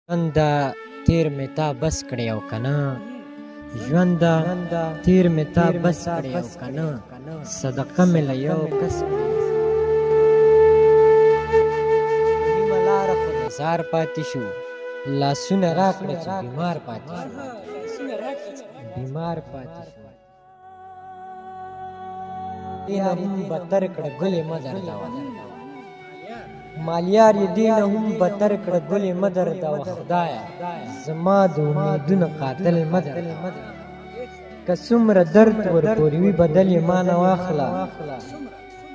ژونده تیر مې تا بس کړی او کنه ژونده تیر مې تا بس کړی او کنه صدقه مې له یو کس کړی نیمه لاره خو د زار پاتې شو لاسونه راکړه چې بیمار پاتې شو بیمار پاتې شو دینه هم بدتر کړه ګلې مه دردوه مالیار یې دینه هم بدتر کړه ګلې مه دردوه خدایه زما د امیدونو قاتل مه دردوه که څومره درد ورپورې وي بدل یې ما نه واخله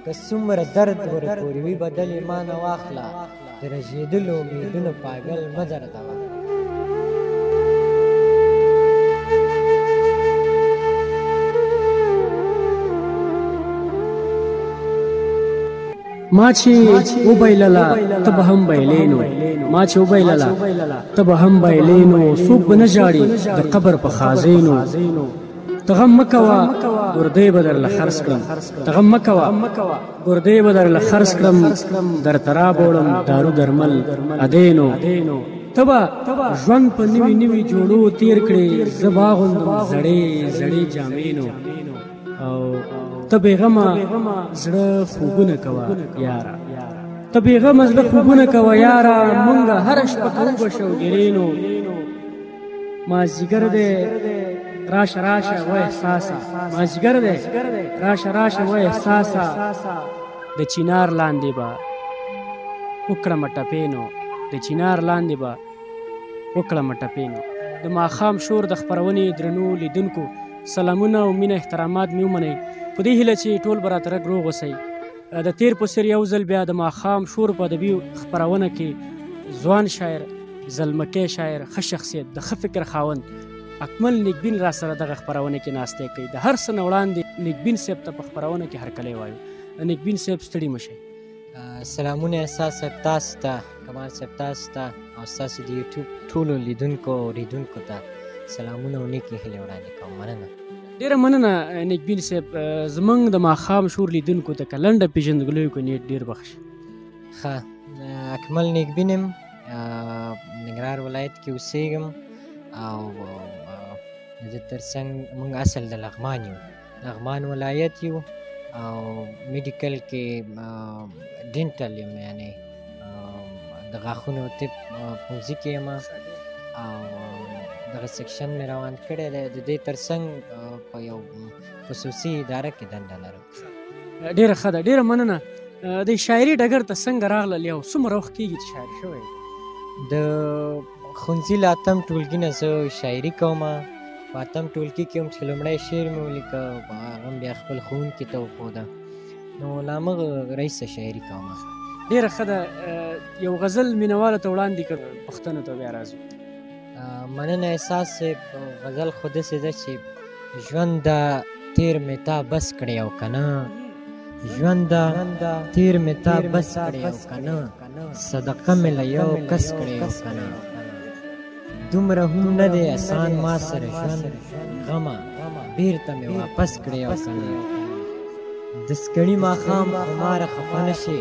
که څومره درد ورپورې وي بدل یې ما نه واخله د رژېدلو امیدونو پاګل مه دردوه ما چې وبایلله ته به هم بایلې نو ما چې وبایلله ته به هم بایلې نو څوک به نه ژاړي د قبر په خازینو ته غم مه کوه ګردۍ به درله خرڅ کړم ته غم مه کوه ګردۍ به درله خرڅ کړم درته رابوړم دارو درمل ادینو ته به ژوند په نوي نوي جوړو تیر کړې زه به اغوندم زړې زړې جامې نو او ته بېغمه زړه خوبونه کوه یاره ته بېغمه زړه خوبونه کوه یاره مونږ هره شپه کوو به شوګیرینو مازدیګر دی راشه راشه و احساسه مازدیګر دی راشه راشه و احساسه د چینار لاندې به وکړمه ټپې نو د چینار لاندې به وکړمه ټپې نو د ماښام شور د خپرونې درنو لیدونکو سلامونه او مینه احترامات مې ومنئ په دې هیله چې ټول به راته رګ روغ اوسئ د تیر په څېر یو ځل بیا د ماښام شور په ادبي خپرونه کې ځوان شاعر زلمکی شاعر ښه شخصیت د ښه فکر خاوند اکمل نیکبین را سره دغه خپرونه کې ناستی کوي د هر څه نه وړاندې نیکبین صاحب ته په خپرونه کې هرکلی وایو نیکبین صاحب ستړي مه شئ سلامونه احساس صاحب تاسو ته کمال صاحب تاسو ته او ستاسو د یوټیوب ټولو لیدونکو او اورېدونکو ته سلامونه او نیکې هیلې وړاندې کوم مننه ډېره مننه نیکبین صاحب زموږ د ماښام شور لیدونکو ته که لنډه پېژندګلوي کو نیټ ډېر بخښ ښه اکمل نیکبین یم ننګرهار ولایت کې اوسېږم او د دې تر څنګ موږ اصل د لغمان یو لغمان ولایت یو او میډیکل کې ډینټل یم یعنې د غاښونو طب پوزي کې یم او دغه سیکشن مې روان کړی دی د دې تر څنګ په یو خصوصي اداره کې دنده لرم ډېره ښه ده ډېره مننه د شاعري ډګر ته څنګه راغلل او څومره وخت کېږي چې شاعر شوی د ښوونځي له اتم ټولګي نه زه شاعري کوم په اتم ټولګي کې هم چې لومړی شعر مې ولیکه هغه هم بیا خپل ښوونکي ته وښوده نو له همغه راهیسه شاعري کوم ډېره ښه ده یو غزل مینهوالو ته وړاندې کړ پوښتنو ته بیا راځو مننه احساس صاحب غزل خو داسې ده چې ژونده تیر مې تا بس کړی او که نه ژونده تیر مې تا بس کړی او که نه صدقه مې له یو کس کړی او که نه دومره هم نه دی اسان ما سره ژوند غمه بیرته مې واپس کړی او که نه د سکړي ماښام خماره خفه نه شي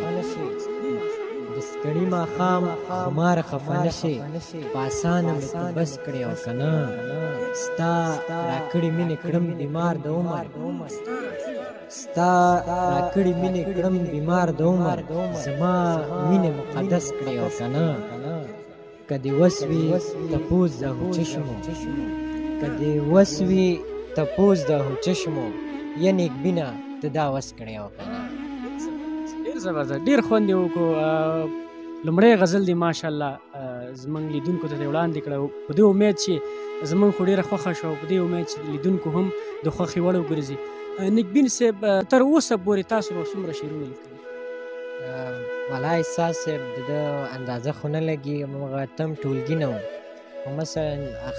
د سکړي ماښام خماره خفه نه شي په اسانه مې ته بس کړی او که نه ستا راکړې مینې کړم بیمار د عمر ستا راکړې مینې کړم بیمار د عمر زما مینې مقدس کړی او که نه که دې وس وي تپوس د هو چشمو که دې وس وي تپوس د هو چشمو یا نیکبینه ته دا وس کړی او که نه ډېر زبردست ډېر خوند یې وکړو لومړی غزل دی ماشاءالله زموږ لیدونکو ته دې وړاندې کړه په دې امید چې زموږ خو ډېره خوښه شوه په دې امید چې لیدونکو هم د خوښې وړ وګرځي نیکبین صاحب تر اوسه پورې تاسو نو څومره شعرونه لیکلي والا احساس صاحب د ده اندازه خو نه لګي همغه اتم ټولګي نه و خو مثلا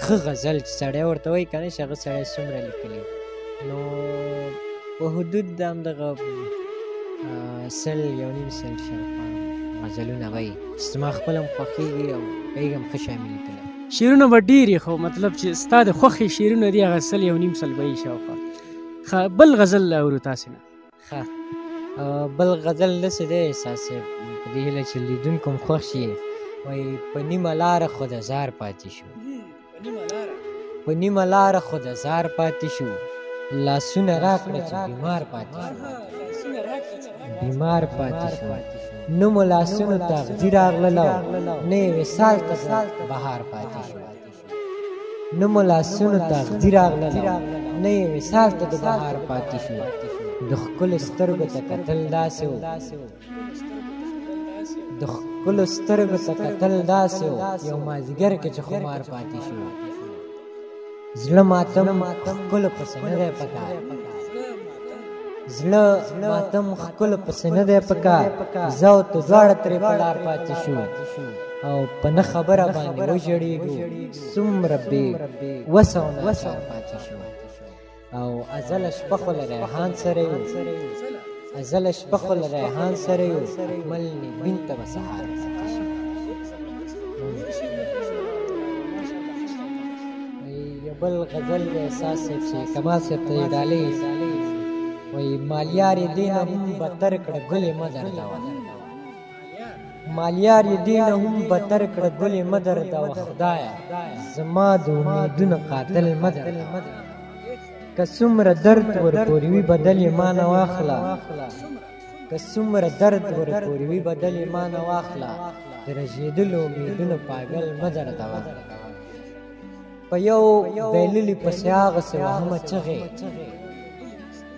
ښه غزل چې سړی ورته وایي که نه چې هغه سړی څومره لیکلي نو په حدود د همدغه سل یو نیم سل شاوخوا غزلونه به یي چې زما خپله هم خوښېږي او پوهېږم ښه شی مې لیکلی شعرونه به ډېر یې خو مطلب چې ستا د خوښې شعرونه دي هغه سل یو نیم سل به یي شاوخوا ښه بل غزل اورو تاسې نه ښه بل غزل داسې دی احساس صاحب په دې هیله چې لیدونکو هم خوښ شي وای په نیمه لاره خو د زار پاتې شو په نیمه لاره خو د زار پاتې شو لاسونه راکړه چې بیمار پاتې شو بیمار پاتې شو نه مو لاسونو ته غځي راغلله نه یې وصال ته بهار پاتې شو نه مو لاسونو ته غځي راغلله نه یې وصال ته د بهار پاتې شو د ښکلو سترګو ته کتل داسې و د ښکلو سترګو ته کتل داسې و یو مازدیګر کې چې خمار پاتې شو زړه ماتم ښکلو پسې نه دی پکار زړه ماتم ښکلو پسې نه دی پکار زه او ته دواړه ترې په لار پاتې شو او په نه خبره باندې وژړېږو څومره بې وسه او ناچار پاتې شو او ازله شپه خو له ریحان سره یو ازله شپه خو له ریحان سره یو اکمل نیبین ته به سهار پاتې شو یو بل غزل د احساس صاحب چې کمال صاحب ته یې ډالۍ وایي مالیار یې دې نه هم بتر کړه ګلې مه دردوه مالیار یې دې نه هم بتر کړه ګلې مه دردوه خدایه زما د امیدونو قاتل مه دردوه که څومره درد ورپورې وي بدل یې ما نه واخله که څومره درد ورپورې وي بدل یې ما نه واخله د رژېدلو امیدونو پاګل مه دردوه په یو بیللي پسې هغسې وهمه چغې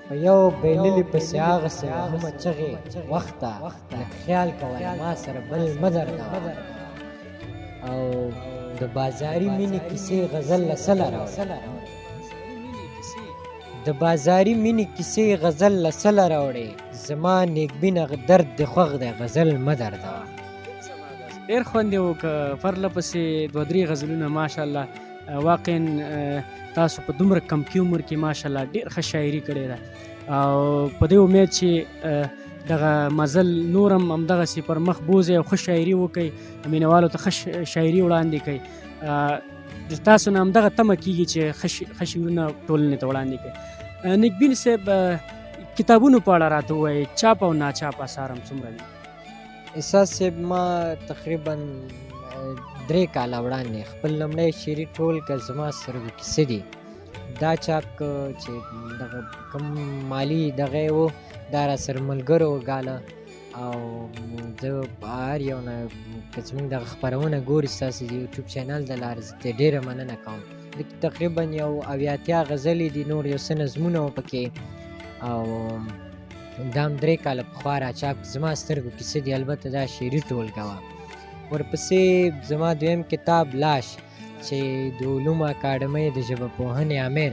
په یو بیللي پسې هغسې وهمه چغې وخته لکه خیال کوه ما سره بل مه دردوه او د بازاري مینې کیسې غزل له څه راوړې د بازاري مینې کیسې غزل له څه راوړې زما نیکبینه درد د خوښ دی غزل مه دردوه ډېر خوند یې وکړه پرله پسې دوه درې غزلونه ماشاءالله واقعا تاسو په دومره کم کې عمر کې ماشاءالله ډېر ښه شاعري کړې ده او په دې امید چې دغه مزل نور هم همدغسې پر مخ بوځئ او ښه شاعري وکئ مینهوالو ته ښه شاعري وړاندې کړئ د تاسو نه همدغه تمه کېږي چې ښه شعرونه ټولنې ته وړاندې کړئ نیکبین صاحب کتابونو په اړه راته ووایئ چاپ او ناچاپ اثار هم څومره دي احساس صاحب ما تقریبا 3 کاله وړاندې خپل لومړی شعري ټولګه زما سترګو کیسې دي دا چاپ که چې دغه کوم مالي دغه یې و دا راسره ملګرو وګاله او زه هر یو نه که زموږ دغه خپرونه ګوري ستاسو د یوټیوب چینل د لارې زه ترې ډېره مننه کوم دلکې تقریبا یو 80 غزلې دي نور یو څه نظمونه وو پکې او دا هم 3 کاله پخوا راچاپ زما سترګو کیسې دي البته دا شعري ټولګه وه ورپسې زما دویم کتاب لاش چې د علومو اکاډمۍ د ژبپوهنې امیر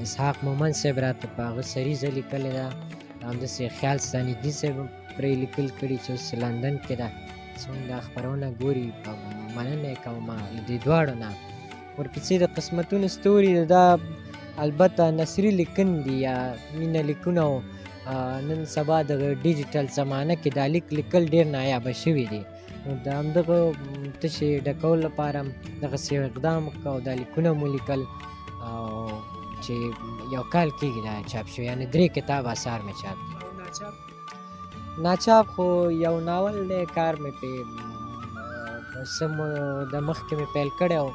اسحاق مومند صاحب راته په هغه سریزه لیکلې ده همداسې خیال ستانیدي صاحب پرې لیکل کړي چې اوس لندن کې ده زموږ دا خپرونه ګوري مننه یې کوم له دې دواړو نه ورپسې د قسمتونو ستوري دا البته نثري لیکن دي یا مینه لیکونه نن سبا د ډیجیټل زمانه کې دا لیکل ډېر نایابه شوي دي نو د همدغه تشې ډکولو لپاره دغسې اقدام وکړه او دا لیکونه مو لیکل او چې یو کال کېږي دا چاپ شوی یعنې 3 کتاب اثار مې چاپ دي ناچاپ خو یو ناول دی کار مې پې څه د مخکې مې پیل کړی و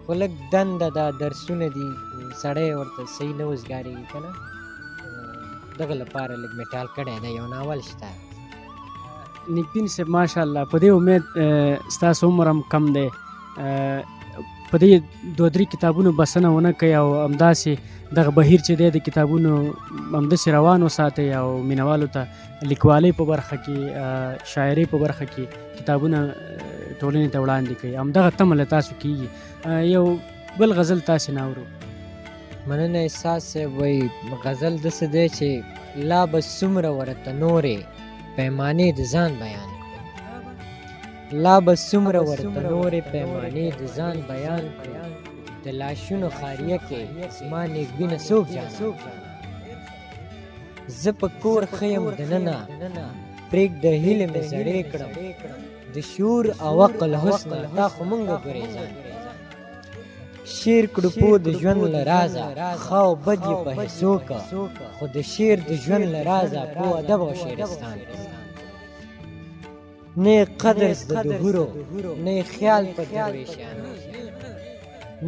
خو لږ دنده دا درسونه دي سړی ورته صحیح نه وزګارېږي که نه دغه لپاره لږ مې ټال کړی دی یو ناول شته نیکبین صاحب ماشاءالله په دې امید ستاسو عمر هم کم دی په دې 2-3 کتابونو بسنه ونه کوي او همداسې دغه بهیر چې دی د کتابونو همداسې روان وساتئ او مینهوالو ته لیکوالۍ په برخه کې شاعرۍ په برخه کې کتابونه ټولنې ته وړاندې کوي همدغه تمه له تاسو کېږي یو بل غزل تاسې نه اورو مننه احساس صاحب وایي غزل داسې دی چې لا به څومره ورته نورې پیمانې د ځان بیان کړو لا به څومره ورته نورې پیمانې د ځان بیان کړو د لاشونو خاریه کې زما نیکبینه څوک جانا زه په کور ښه یم دننه پرېږده هیلې مې زړې کړم د شعور او عقل حسنه تا خو مونږه ګریزان شعر کړو پوه د ژوند له رازه ښه او بد یې په حصو که خو د شعر د ژوند له رازه پوه ادب او شعرستان نه قدر زده د هورو نه خیال په درویشانو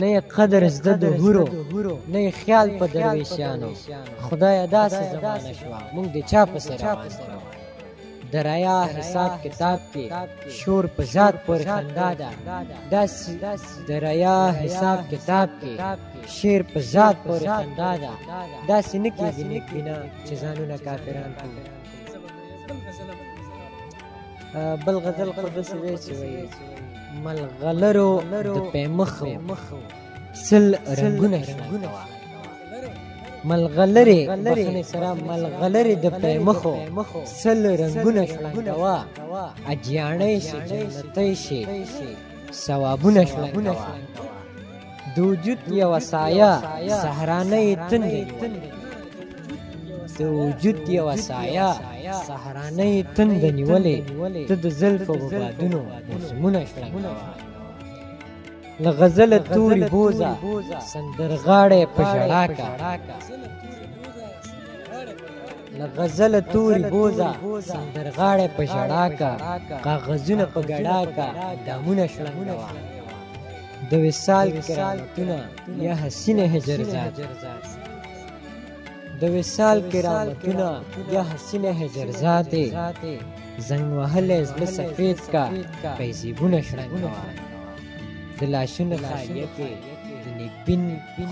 نه قدر زده د هورو نه خیال په درویشانو خدایا داسې زمانه شوه موږ د چا پسې روان کړو د ریا حساب کتاب کې شور په ذات پورې خندا ده داسې د ریا حساب کتاب کې شیر په ذات پورې خندا ده داسې نه کېږي نیکبینه چې ځانونه کافران کړو بل غزل خو داسې دی چې وایي ملغلرو د پیمخو سل رنګونه شلنګوه ملغلرې بخنې سره ملغلرې د پیمخو سل رنګونه شلنګوه اجیانۍ شي جنتۍ شي ثوابونه شلنګوه د وجود یوه سایه سهرانۍ تندې د وجود یوه سایه سهرانۍ تنده نیولې ته د زلفو په بادونو موسمونه شلنګوه له غزله تورې بوزه سندرغاړی په ژړا کا له غزله تورې بوزه سندرغاړی په ژړا کا کاغذونه په ګډا کا دامونه شلنګوه د وصال کرامتونه یا حسین هجرزاد د وصال کرامتونه یا حسین هجرزادې زنګ وهلی زړه سفید کا پیزیبونه شلنګوه د لاشونو خاریه کې د نیکبین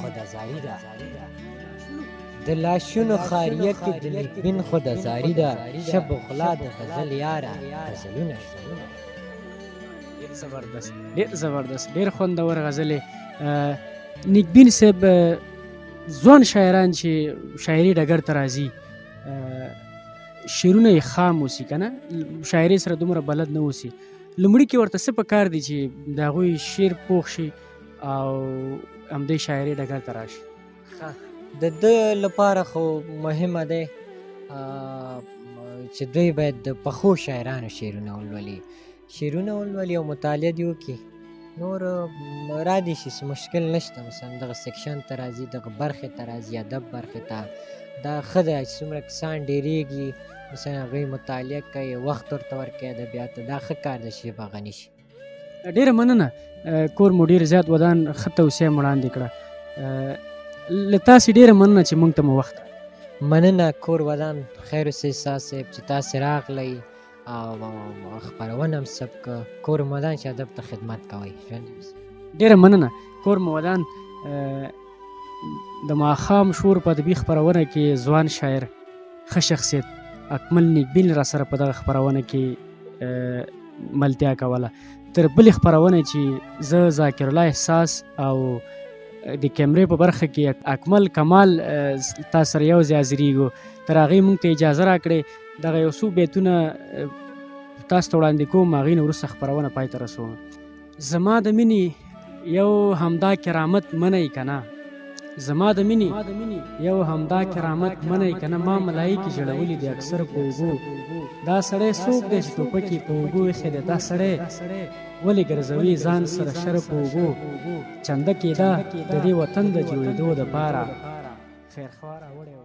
خودازاري ده د لاشونو خاریه کې د نیکبین خودازاري ده شب غلا د غزل یاره غزلونه ډېر زبردست ډېر خوندور غزلې نیکبین صاحب ځوان شاعران چې شاعري ډګر ته راځي شعرونه یې خام اوسي که نه شاعري سره دومره بلد نه اوسي لومړي کې ورته څه پکار دي چې د هغوی شعر پوخ شي او همدې شاعري ډګر ته راشي د ده لپاره خو مهمه دی چې دوی باید د پخو شاعرانو شعرونه ولولي او مطالعه دې وکړي نور را دي شي څه مشکل نشته مثلا دغه سیکشن ته راځي دغه برخې ته راځي ادب برخې ته دا ښه دی چې څومره کسان ډېرېږي مثلا هغوی مطالعه کوي وخت ورته ورکوي ادبیاتو دا ښه کار دی چې ژبه غني شي ډېره مننه کور مو ډېر زیات ودان ښه توصیه مو وړاندې کړه له تاسې ډېره مننه چې موږ ته مو وخت مننه کور ودان خیر اوسئ استاد صاحب چې تاسې راغلی او خپرونه هم ثبت کړه کور مو ودان چې ادب ته خدمت کوئ ډېره مننه کور مو ودان د ماښام شور په ادبي خپرونه کې ځوان شاعر ښه شخصیت اکمل نیکبین را سره په دغه خپرونه کې ملتیا کوله تر بلې خپرونې چې زه ذاکر الله احساس او د کیمرې په برخه کې اکمل کمال تاسو سره یو ځای حاضرېږو تر هغې موږ ته اجازه راکړئ دغه یو څو بیتونه تاسو ته وړاندې کوم هغې نه وروسته خپرونه پای ته رسوم زما د مینې یو همدا کرامت منئ که نه زما د مینې یو همدا کرامت منئ که نه ما ملایکې ژړولي دي اکثر په اوږو دا سړی څوک دی چې ټوپکې په اوږو ایښی دی دا سړی ولې ګرځوي ځان سره شر په اوږو چنده کېده د دې وطن د جوړېدو دپاره خیرخوا راوړی